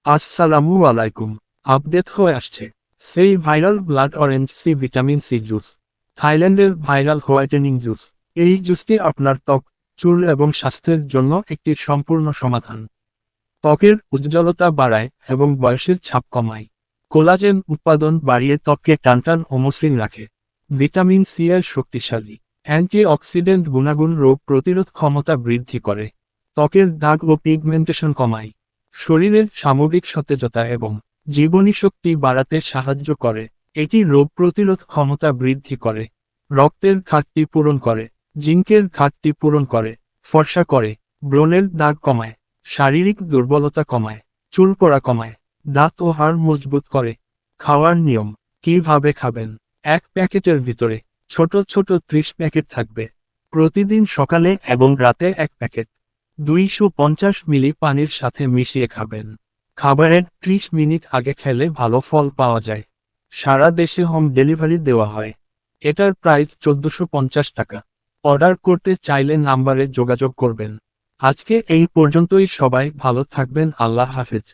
আসসালামু আলাইকুম। আপডেট হয়ে আসছে সেই viral blood orange C vitamin C juice, থাইল্যান্ডের ভাইরাল হোয়াইটেনিং জুস। এই জুসটি আপনার ত্বক, চুল এবং স্বাস্থ্যের জন্য একটি সম্পূর্ণ সমাধান। ত্বকের উজ্জ্বলতা বাড়ায় এবং বয়সের ছাপ কমায়। কোলাজেন উৎপাদন বাড়িয়ে ত্বককে টানটান ও মসৃণ রাখে। ভিটামিন সি এর শক্তিশালী অ্যান্টিঅক্সিডেন্ট গুণাগুণ রোগ প্রতিরোধ ক্ষমতা বৃদ্ধি করে। ত্বকের দাগ ও পিগমেন্টেশন কমায়। শরীরের সামগ্রিক সতেজতা এবং জীবনীশক্তি বাড়াতে সাহায্য করে। এটি রোগ প্রতিরোধ ক্ষমতা বৃদ্ধি করে। রক্তের ঘাটতি পূরণ করে। জিঙ্কের ঘাটতি পূরণ করে। ফর্সা করে। ব্রণের দাগ কমায়। শারীরিক দুর্বলতা কমায়। চুল পড়া কমায়। দাঁত ও হাড় মজবুত করে। খাওয়ার নিয়ম কিভাবে খাবেন? এক প্যাকেটের ভিতরে ছোট ছোট 30 প্যাকেট থাকবে। প্রতিদিন সকালে এবং রাতে এক প্যাকেট 250 মিলি পানির সাথে মিশিয়ে খাবেন। খাবারের 30 মিনিট আগে খেলে ভালো ফল পাওয়া যায়। সারা দেশে হোম ডেলিভারি দেওয়া হয়। এটার প্রাইস 1450 টাকা। অর্ডার করতে চাইলে নাম্বারে যোগাযোগ করবেন। আজকে এই পর্যন্তই, সবাই ভালো থাকবেন, আল্লাহ হাফেজ।